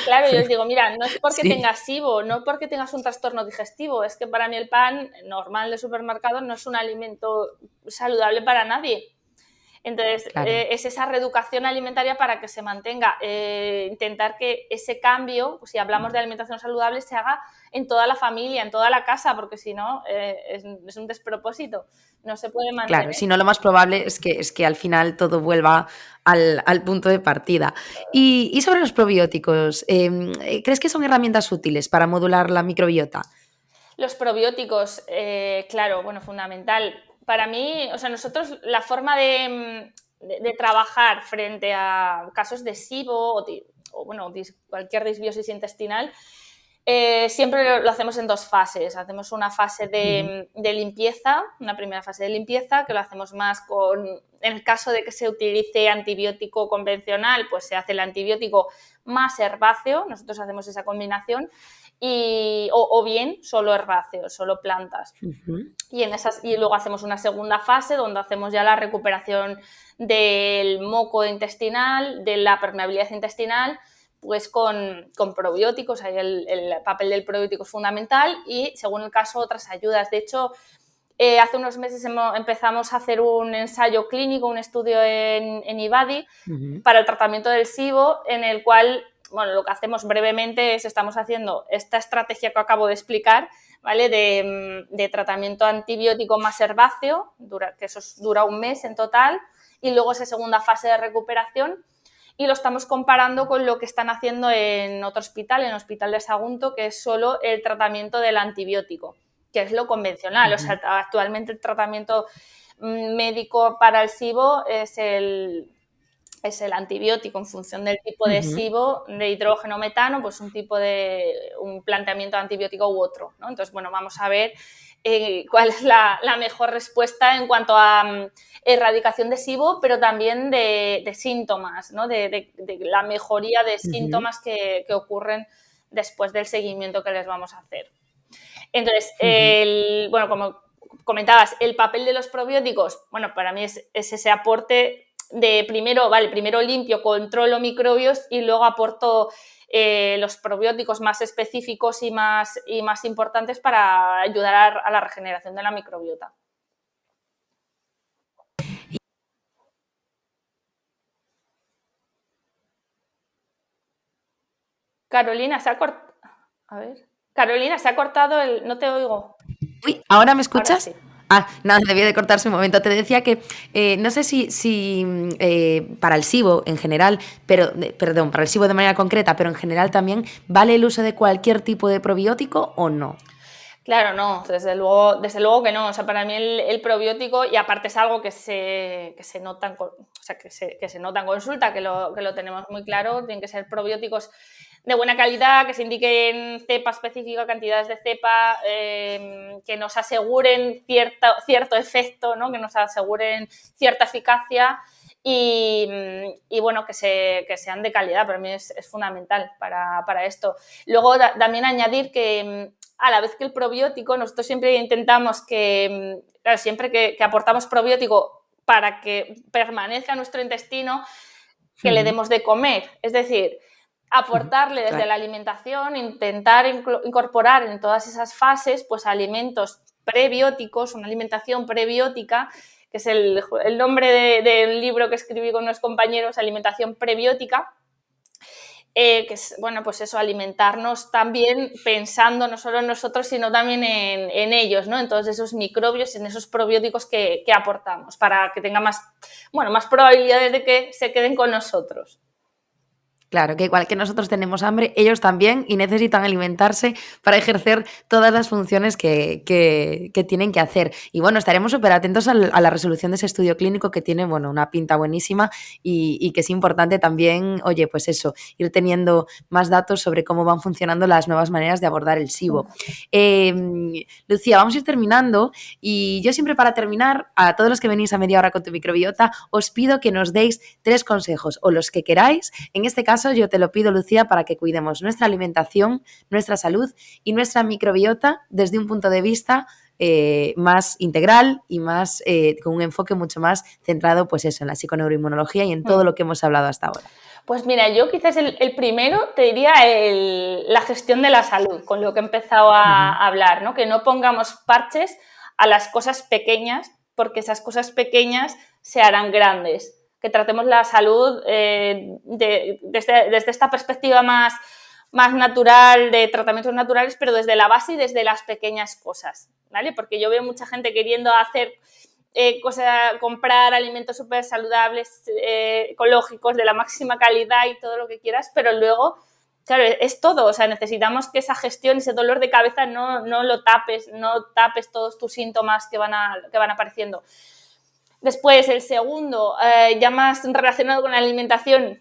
Claro, yo les digo, mira, no es porque tengas SIBO, no porque tengas un trastorno digestivo, es que para mí el pan normal de supermercado no es un alimento saludable para nadie. Entonces, es esa reeducación alimentaria para que se mantenga. Intentar que ese cambio, si hablamos de alimentación saludable, se haga en toda la familia, en toda la casa, porque si no, es un despropósito. No se puede mantener. Claro, si no, lo más probable es que al final todo vuelva al punto de partida. Y sobre los probióticos, ¿crees que son herramientas útiles para modular la microbiota? Los probióticos, claro, bueno, fundamental. Para mí, o sea, nosotros la forma de trabajar frente a casos de SIBO o bueno, cualquier disbiosis intestinal, siempre lo hacemos en 2 fases. Hacemos una fase de limpieza, una primera fase de limpieza, que lo hacemos más en el caso de que se utilice antibiótico convencional, pues se hace el antibiótico más herbáceo, nosotros hacemos esa combinación, o bien solo herbáceos, solo plantas. Y luego hacemos una segunda fase donde hacemos ya la recuperación del moco intestinal, de la permeabilidad intestinal, pues con probióticos. Ahí el papel del probiótico es fundamental, y según el caso otras ayudas. De hecho, hace unos meses empezamos a hacer un ensayo clínico, un estudio en IBADI para el tratamiento del SIBO, en el cual, bueno, lo que hacemos brevemente es estamos haciendo esta estrategia que acabo de explicar, ¿vale? De tratamiento antibiótico más herbáceo, que eso dura 1 mes en total, y luego esa segunda fase de recuperación. Y lo estamos comparando con lo que están haciendo en otro hospital, en el Hospital de Sagunto, que es solo el tratamiento del antibiótico, que es lo convencional. O sea, actualmente el tratamiento médico para el SIBO es el antibiótico en función del tipo de SIBO, de hidrógeno metano, pues un planteamiento de antibiótico u otro, ¿no? Entonces, bueno, vamos a ver cuál es la mejor respuesta en cuanto a erradicación de SIBO, pero también de síntomas, ¿no? De la mejoría de síntomas que ocurren después del seguimiento que les vamos a hacer. Entonces, bueno, comentabas, el papel de los probióticos, bueno, para mí es ese aporte de primero limpio, controlo microbios y luego aporto los probióticos más específicos y más importantes para ayudar a la regeneración de la microbiota. Carolina, se ha cortado el... No te oigo. Uy, ¿ahora me escuchas? Ahora sí. Nada, debía de cortarse un momento. Te decía que no sé si para el SIBO en general, perdón, para el SIBO de manera concreta, pero en general también, ¿vale el uso de cualquier tipo de probiótico o no? Claro, no, desde luego que no. O sea, para mí el probiótico, y aparte es algo que se nota que se nota en consulta, que lo tenemos muy claro, tienen que ser probióticos de buena calidad, que se indiquen cepa específica, cantidades de cepa, que nos aseguren cierto efecto, ¿no? Que nos aseguren cierta eficacia y bueno, que sean de calidad. Para mí es fundamental para esto. Luego también añadir que a la vez que el probiótico, nosotros siempre intentamos que, claro, siempre que aportamos probiótico para que permanezca en nuestro intestino, que le demos de comer. Es decir, aportarle desde la alimentación, intentar incorporar en todas esas fases pues alimentos prebióticos, una alimentación prebiótica, que es el nombre del libro que escribí con unos compañeros, alimentación prebiótica, que es, bueno, pues eso, alimentarnos también pensando no solo en nosotros, sino también en ellos, ¿no? En todos esos microbios, en esos probióticos que aportamos, para que tenga más probabilidades de que se queden con nosotros. Claro, que igual que nosotros tenemos hambre, ellos también y necesitan alimentarse para ejercer todas las funciones que tienen que hacer. Y bueno, estaremos súper atentos a la resolución de ese estudio clínico que tiene, bueno, una pinta buenísima y que es importante también, oye, pues eso, ir teniendo más datos sobre cómo van funcionando las nuevas maneras de abordar el SIBO. Lucía, vamos a ir terminando y yo siempre para terminar, a todos los que venís a Media Hora con tu Microbiota, os pido que nos deis 3 consejos o los que queráis. En este caso, yo te lo pido, Lucía, para que cuidemos nuestra alimentación, nuestra salud y nuestra microbiota desde un punto de vista más integral y más con un enfoque mucho más centrado, pues eso, en la psiconeuroinmunología y en todo lo que hemos hablado hasta ahora. Pues mira, yo quizás el primero te diría la gestión de la salud, con lo que he empezado a hablar, ¿no? Que no pongamos parches a las cosas pequeñas, porque esas cosas pequeñas se harán grandes. Que tratemos la salud desde esta perspectiva más natural, de tratamientos naturales, pero desde la base y desde las pequeñas cosas, ¿vale? Porque yo veo mucha gente queriendo hacer comprar alimentos súper saludables, ecológicos, de la máxima calidad y todo lo que quieras, pero luego, claro, es todo. O sea, necesitamos que esa gestión, ese dolor de cabeza no lo tapes, no tapes todos tus síntomas que van apareciendo. Después, el segundo, ya más relacionado con la alimentación,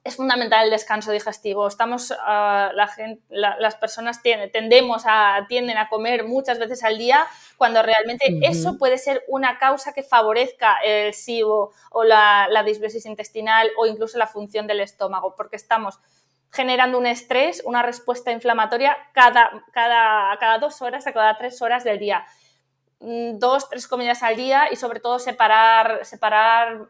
es fundamental el descanso digestivo. Las personas tienden a comer muchas veces al día, cuando realmente eso puede ser una causa que favorezca el SIBO o la disbiosis intestinal o incluso la función del estómago, porque estamos generando un estrés, una respuesta inflamatoria cada 2 horas, a cada 3 horas del día. 2, 3 comidas al día y sobre todo separar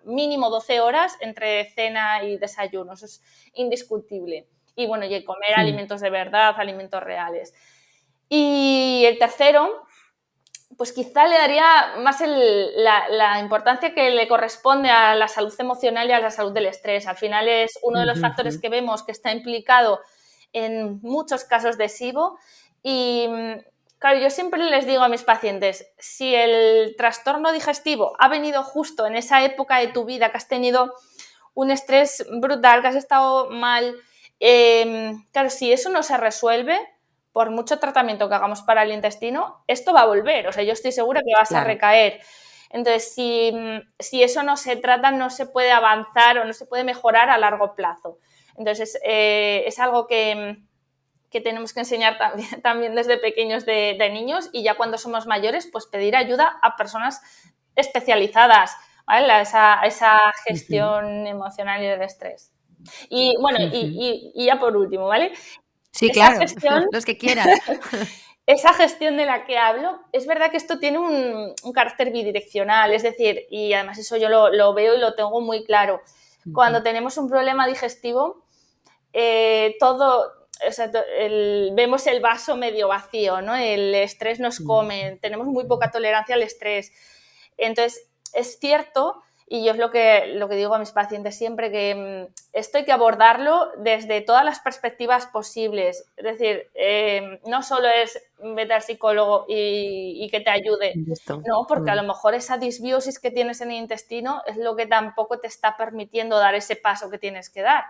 mínimo 12 horas entre cena y desayuno. Eso es indiscutible. Y bueno, y comer alimentos de verdad, alimentos reales. Y el tercero, pues quizá le daría más la importancia que le corresponde a la salud emocional y a la salud del estrés. Al final es uno de los factores que vemos que está implicado en muchos casos de SIBO y claro, yo siempre les digo a mis pacientes, si el trastorno digestivo ha venido justo en esa época de tu vida que has tenido un estrés brutal, que has estado mal, claro, si eso no se resuelve, por mucho tratamiento que hagamos para el intestino, esto va a volver. O sea, yo estoy segura que vas a recaer. Entonces, si eso no se trata, no se puede avanzar o no se puede mejorar a largo plazo. Entonces, es algo que tenemos que enseñar también desde pequeños de niños y ya cuando somos mayores, pues pedir ayuda a personas especializadas, ¿vale? Esa gestión emocional y del estrés. Y bueno, y ya por último, ¿vale? Sí, claro, los que quieran. esa gestión de la que hablo, es verdad que esto tiene un carácter bidireccional, es decir, y además eso yo lo veo y lo tengo muy claro. Cuando tenemos un problema digestivo, o sea, vemos el vaso medio vacío, ¿no? El estrés nos come, tenemos muy poca tolerancia al estrés. Entonces, es cierto, y yo es lo que digo a mis pacientes siempre, que esto hay que abordarlo desde todas las perspectivas posibles. Es decir, no solo es vete al psicólogo y que te ayude, no, porque a lo mejor esa disbiosis que tienes en el intestino es lo que tampoco te está permitiendo dar ese paso que tienes que dar.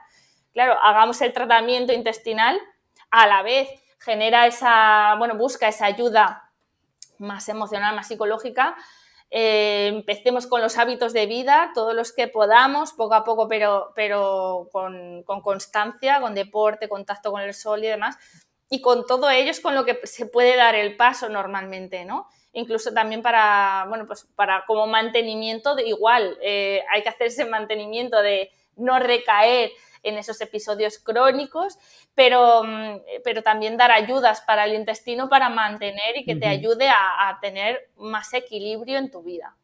Claro, hagamos el tratamiento intestinal, a la vez busca esa ayuda más emocional, más psicológica. Empecemos con los hábitos de vida, todos los que podamos, poco a poco, pero con constancia, con deporte, contacto con el sol y demás. Y con todo ello es con lo que se puede dar el paso normalmente, ¿no? Incluso también para como mantenimiento, igual, hay que hacer ese mantenimiento de no recaer en esos episodios crónicos, pero también dar ayudas para el intestino para mantener y que te ayude a tener más equilibrio en tu vida.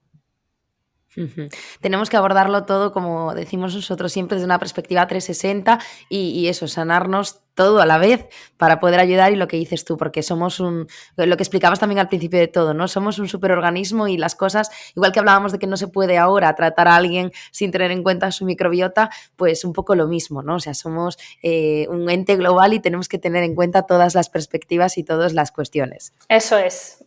Tenemos que abordarlo todo, como decimos nosotros siempre, desde una perspectiva 360 y eso, sanarnos todo a la vez para poder ayudar y lo que dices tú, porque somos lo que explicabas también al principio de todo, ¿no? Somos un superorganismo y las cosas, igual que hablábamos de que no se puede ahora tratar a alguien sin tener en cuenta su microbiota, pues un poco lo mismo, ¿no? O sea, somos un ente global y tenemos que tener en cuenta todas las perspectivas y todas las cuestiones. Eso es.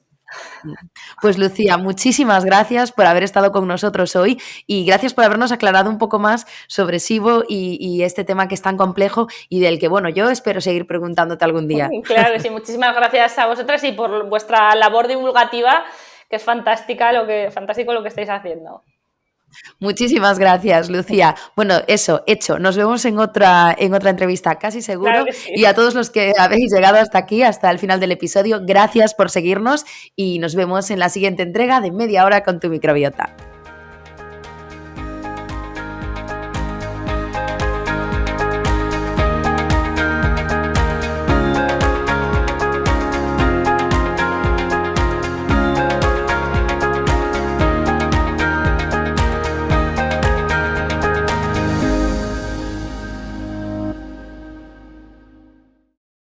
Pues Lucía, muchísimas gracias por haber estado con nosotros hoy y gracias por habernos aclarado un poco más sobre SIBO y este tema que es tan complejo y del que, bueno, yo espero seguir preguntándote algún día. Claro, sí, muchísimas gracias a vosotras y por vuestra labor divulgativa, que es fantástico lo que estáis haciendo. Muchísimas gracias, Lucía. Bueno, eso, hecho. Nos vemos en otra entrevista, casi seguro. Claro que sí. Y a todos los que habéis llegado hasta aquí, hasta el final del episodio, gracias por seguirnos y nos vemos en la siguiente entrega de Media Hora con tu microbiota.